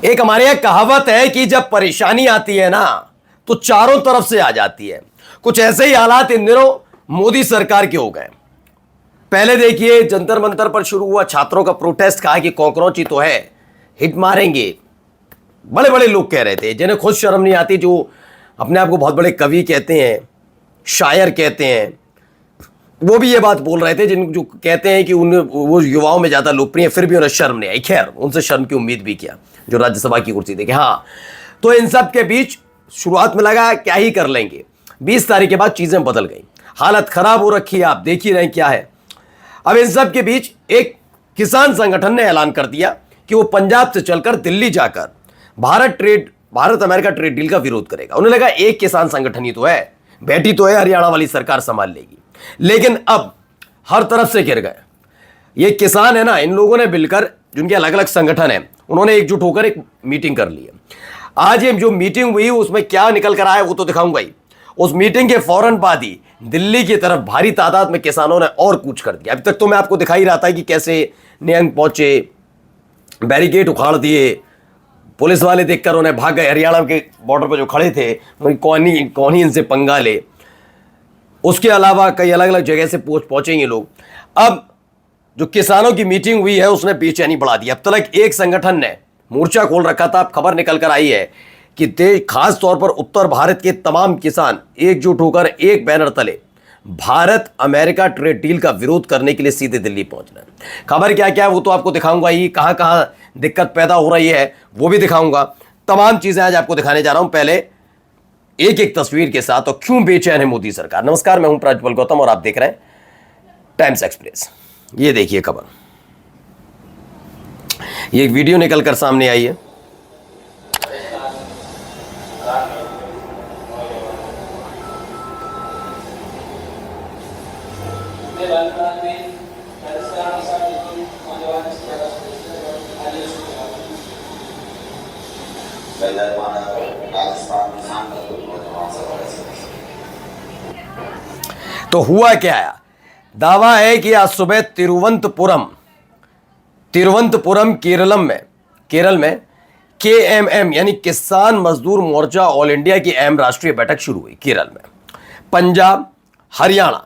एक हमारे यहां कहावत है कि जब परेशानी आती है ना तो चारों तरफ से आ जाती है। कुछ ऐसे ही हालात इन दिनों मोदी सरकार के हो गए। पहले देखिए जंतर मंतर पर शुरू हुआ छात्रों का प्रोटेस्ट, कहा कि कॉकरोच ही तो है, हिट मारेंगे। बड़े बड़े लोग कह रहे थे जिन्हें खुद शर्म नहीं आती, जो अपने आप को बहुत बड़े कवि कहते हैं, शायर कहते हैं, वो भी ये बात बोल रहे थे, जिन जो कहते हैं कि उन वो युवाओं में ज्यादा लोकप्रिय, फिर भी उन्हें शर्म नहीं आई। खैर, उनसे शर्म की उम्मीद भी किया जो राज्यसभा की कुर्सी देखे। हाँ, तो इन सब के बीच शुरुआत में लगा क्या ही कर लेंगे, 20 तारीख के बाद चीजें बदल गई, हालत खराब हो रखी है, आप देख ही रहे क्या है। अब इन सब के बीच एक किसान संगठन ने ऐलान कर दिया कि वो पंजाब से चलकर दिल्ली जाकर भारत अमेरिका ट्रेड डील का विरोध करेगा। उन्हें लगा एक किसान संगठन ही तो है, बैठी तो है, हरियाणा वाली सरकार संभाल लेगी। लेकिन अब हर तरफ से गिर गए। ये किसान है ना, इन लोगों ने मिलकर, जिनके अलग अलग संगठन है, उन्होंने एकजुट होकर एक मीटिंग कर ली है। आज ये जो मीटिंग हुई उसमें क्या निकल कर आया वो तो दिखाऊंगा ही। उस मीटिंग के फौरन बाद ही दिल्ली की तरफ भारी तादाद में किसानों ने और कूच कर दिया। अभी तक तो मैं आपको दिखा ही रहा था कि कैसे नियंग पहुंचे, बैरिकेड उखाड़ दिए, पुलिस वाले देखकर उन्हें भाग गए। हरियाणा के बॉर्डर पर जो खड़े थे कौन ही इनसे पंगा ले। उसके अलावा कई अलग अलग जगह से पहुंचेंगे लोग। अब जो किसानों की मीटिंग हुई है उसने बेचैनी बढ़ा दी। अब तक एक संगठन ने मोर्चा खोल रखा था, अब खबर निकल कर आई है कि देश, खास तौर पर उत्तर भारत के तमाम किसान एकजुट होकर एक बैनर तले भारत अमेरिका ट्रेड डील का विरोध करने के लिए सीधे दिल्ली पहुंच रहे हैं। खबर क्या क्या है वो तो आपको दिखाऊंगा ही, कहां कहां दिक्कत पैदा हो रही है वो भी दिखाऊंगा। तमाम चीजें आज आपको दिखाने जा रहा हूं, पहले एक एक तस्वीर के साथ, और क्यों बेचैन है मोदी सरकार। नमस्कार, मैं हूं प्रज्वल गौतम और आप देख रहे हैं टाइम्स एक्सप्रेस। ये देखिए खबर, ये एक वीडियो निकल कर सामने आई है। तो हुआ क्या है, दावा है कि आज सुबह तिरुवनंतपुरम केरल में KMM यानी किसान मजदूर मोर्चा ऑल इंडिया की अहम राष्ट्रीय बैठक शुरू हुई। केरल में, पंजाब, हरियाणा,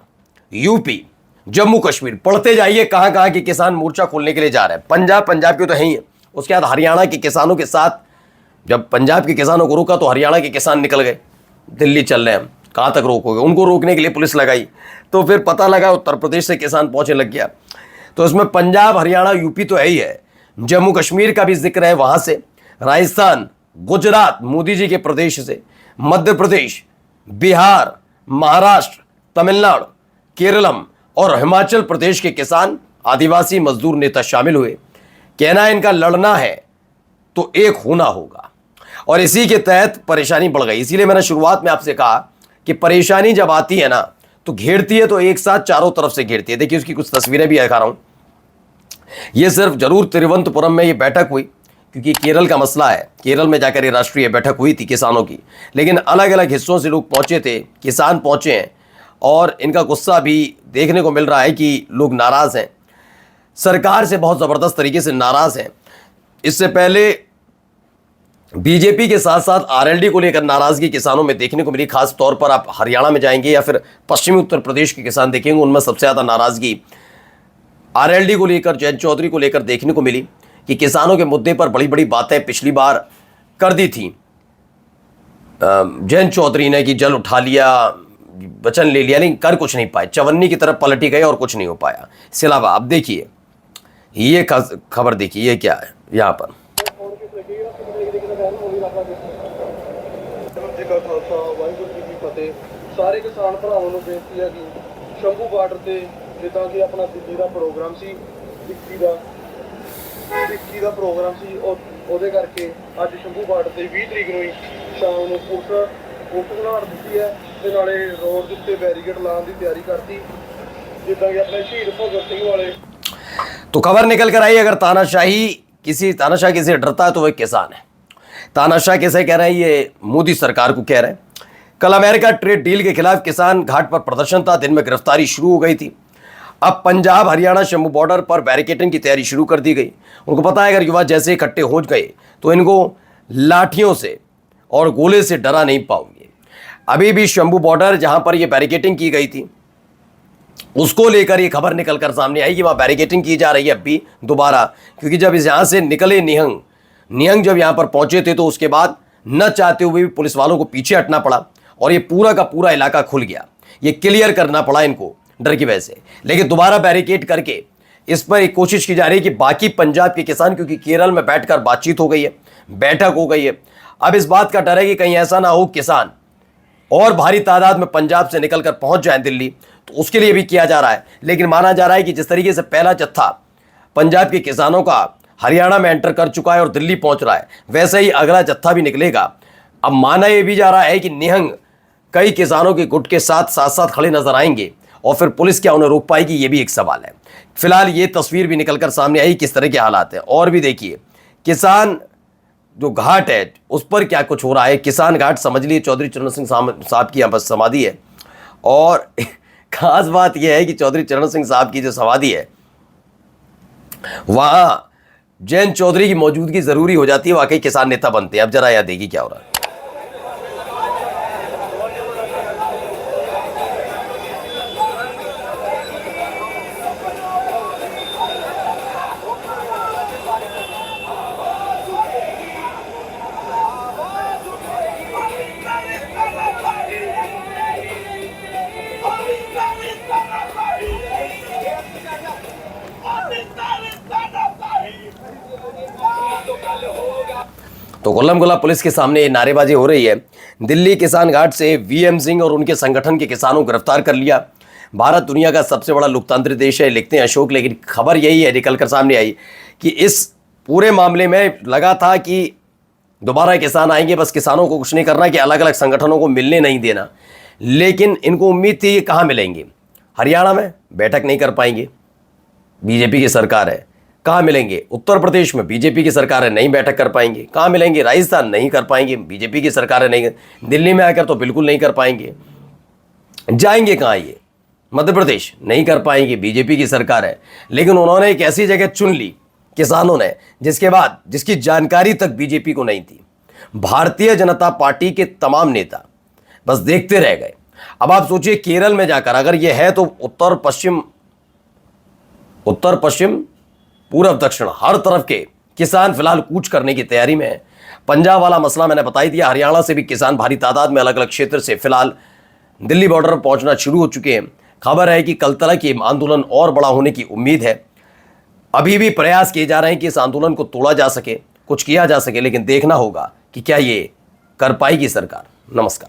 यूपी, जम्मू कश्मीर, पढ़ते जाइए कहां कहां के किसान मोर्चा खोलने के लिए जा रहे हैं। पंजाब के तो है ही है, उसके बाद हरियाणा के किसानों के साथ, जब पंजाब के किसानों को रोका तो हरियाणा के किसान निकल गए, दिल्ली चल रहे हैं, कहां तक रोकोगे। उनको रोकने के लिए पुलिस लगाई, तो फिर पता लगा उत्तर प्रदेश से किसान पहुंचे लग गया। तो इसमें पंजाब, हरियाणा, यूपी तो है ही है, जम्मू कश्मीर का भी जिक्र है, वहां से राजस्थान, गुजरात मोदी जी के प्रदेश से, मध्य प्रदेश, बिहार, महाराष्ट्र, तमिलनाडु, केरलम और हिमाचल प्रदेश के किसान, आदिवासी मजदूर नेता शामिल हुए। कहना है इनका लड़ना है तो एक होना होगा, और इसी के तहत परेशानी बढ़ गई। इसीलिए मैंने शुरुआत में आपसे कहा कि परेशानी जब आती है ना तो घेरती है, तो एक साथ चारों तरफ से घेरती है। देखिए उसकी कुछ तस्वीरें भी दिखा रहा हूं। यह सिर्फ जरूर तिरुवनंतपुरम में यह बैठक हुई क्योंकि केरल का मसला है, केरल में जाकर ये राष्ट्रीय बैठक हुई थी किसानों की, लेकिन अलग अलग हिस्सों से लोग पहुंचे थे, किसान पहुंचे हैं, और इनका गुस्सा भी देखने को मिल रहा है कि लोग नाराज हैं, सरकार से बहुत जबरदस्त तरीके से नाराज हैं। इससे पहले बीजेपी के साथ साथ RLD को लेकर नाराजगी किसानों में देखने को मिली। खास तौर पर आप हरियाणा में जाएंगे या फिर पश्चिमी उत्तर प्रदेश के किसान देखेंगे, उनमें सबसे ज्यादा नाराजगी RLD को लेकर, जयंत चौधरी को लेकर देखने को मिली कि किसानों के मुद्दे पर बड़ी बड़ी बातें पिछली बार कर दी थी जयंत चौधरी ने कि जल उठा लिया, वचन ले लिया, लेकिन कर कुछ नहीं पाए, चवन्नी की तरफ पलटी गए और कुछ नहीं हो पाया। इसके अलावा अब देखिए ये खबर देखिए, ये क्या है यहाँ पर। ਸਾਰੇ ਕਿਸਾਨ ਭਰਾਵਾਂ ਨੂੰ ਬੇਨਤੀ ਹੈ ਕਿ ਸ਼ੰਭੂ ਬਾਰਡਰ ਤੇ ਜਿੱਦਾਂ ਕਿ ਆਪਣਾ ਦਿੱਲੀ ਦਾ ਪ੍ਰੋਗਰਾਮ ਸੀ, 21 ਦਾ ਪ੍ਰੋਗਰਾਮ ਸੀ, ਉਹਦੇ ਕਰਕੇ ਅੱਜ ਸ਼ੰਭੂ ਬਾਰਡਰ ਤੇ 20 ਤਰੀਕ ਨੂੰ ਹੀ ਸ਼ਾਮ ਨੂੰ ਪੁਲਿਸ ਬਣਾ ਦਿੱਤੀ ਹੈ ਤੇ ਨਾਲੇ ਰੋਡ ਦੇ ਉੱਤੇ ਬੈਰੀਕੇਡ ਲਾਉਣ ਦੀ ਤਿਆਰੀ ਕਰਤੀ, ਜਿੱਦਾਂ ਕਿ ਆਪਣੇ ਸ਼ਹੀਦ ਭਗਤ ਸਿੰਘ ਵਾਲੇ। तो खबर निकल कर आई, अगर तानाशाह किसी डरता है तो वह किसान है। तानाशाह कैसे कह रहे हैं, ये मोदी सरकार को कह रहे हैं। कल अमेरिका ट्रेड डील के खिलाफ किसान घाट पर प्रदर्शन था, दिन में गिरफ्तारी शुरू हो गई थी। अब पंजाब हरियाणा शंभू बॉर्डर पर बैरिकेडिंग की तैयारी शुरू कर दी गई। उनको पता है अगर युवा जैसे इकट्ठे हो गए तो इनको लाठियों से और गोले से डरा नहीं पाओगे। अभी भी शंभू बॉर्डर जहां पर यह बैरिकेडिंग की गई थी उसको लेकर ये खबर निकलकर सामने आई कि वहां बैरिकेडिंग की जा रही है अभी दोबारा, क्योंकि जब इस यहां से निकले निहंग जब यहां पर पहुंचे थे तो उसके बाद न चाहते हुए भी पुलिस वालों को पीछे हटना पड़ा और ये पूरा का पूरा इलाका खुल गया। ये क्लियर करना पड़ा इनको डर की वजह से, लेकिन दोबारा बैरिकेड करके इस पर एक कोशिश की जा रही है कि बाकी पंजाब के किसान, क्योंकि केरल में बैठकर बातचीत हो गई है, बैठक हो गई है, अब इस बात का डर है कि कहीं ऐसा ना हो किसान और भारी तादाद में पंजाब से निकलकर पहुंच जाए दिल्ली, तो उसके लिए भी किया जा रहा है। लेकिन माना जा रहा है कि जिस तरीके से पहला जत्था पंजाब के किसानों का हरियाणा में एंटर कर चुका है और दिल्ली पहुंच रहा है, वैसे ही अगला जत्था भी निकलेगा। अब माना यह भी जा रहा है कि निहंग कई किसानों के गुट के साथ साथ खड़े नजर आएंगे और फिर पुलिस क्या उन्हें रोक पाएगी, ये भी एक सवाल है। फिलहाल ये तस्वीर भी निकलकर सामने आई किस तरह के हालात है। और भी देखिए किसान जो घाट है उस पर क्या कुछ हो रहा है। किसान घाट समझ लिए चौधरी चरण सिंह साहब की यहाँ पर समाधि है, और खास बात यह है कि चौधरी चरण सिंह साहब की जो समाधि है वहां जयंत चौधरी की मौजूदगी जरूरी हो जाती है, वाकई किसान नेता बनते हैं। अब जरा यह देखिए क्या हो रहा है। तो कोल्लम गोला पुलिस के सामने ये नारेबाजी हो रही है। दिल्ली किसान घाट से वीएम सिंह और उनके संगठन के किसानों को गिरफ्तार कर लिया। भारत दुनिया का सबसे बड़ा लोकतांत्रिक देश है, लिखते हैं अशोक, लेकिन खबर यही है निकलकर सामने आई कि इस पूरे मामले में लगा था कि दोबारा किसान आएंगे, बस किसानों को कुछ नहीं करना कि अलग अलग संगठनों को मिलने नहीं देना। लेकिन इनको उम्मीद थी कहाँ मिलेंगे, हरियाणा में बैठक नहीं कर पाएंगे, बीजेपी की सरकार है। कहाँ मिलेंगे, उत्तर प्रदेश में बीजेपी की सरकार है, नहीं बैठक कर पाएंगे। कहाँ मिलेंगे, राजस्थान, नहीं कर पाएंगे, बीजेपी की सरकार है, नहीं। दिल्ली में आकर तो बिल्कुल नहीं कर पाएंगे। जाएंगे कहाँ, ये मध्य प्रदेश, नहीं कर पाएंगे, बीजेपी की सरकार है। लेकिन उन्होंने एक ऐसी जगह चुन ली किसानों ने जिसकी जानकारी तक बीजेपी को नहीं थी। भारतीय जनता पार्टी के तमाम नेता बस देखते रह गए। अब आप सोचिए केरल में जाकर अगर यह है तो उत्तर पश्चिम पूर्व दक्षिण हर तरफ के किसान फिलहाल कूच करने की तैयारी में है। पंजाब वाला मसला मैंने बता ही दिया, हरियाणा से भी किसान भारी तादाद में अलग अलग क्षेत्र से फिलहाल दिल्ली बॉर्डर पर पहुंचना शुरू हो चुके हैं। खबर है कि कल तक ये आंदोलन और बड़ा होने की उम्मीद है। अभी भी प्रयास किए जा रहे हैं कि इस आंदोलन को तोड़ा जा सके, कुछ किया जा सके, लेकिन देखना होगा कि क्या ये कर पाएगी सरकार। नमस्कार।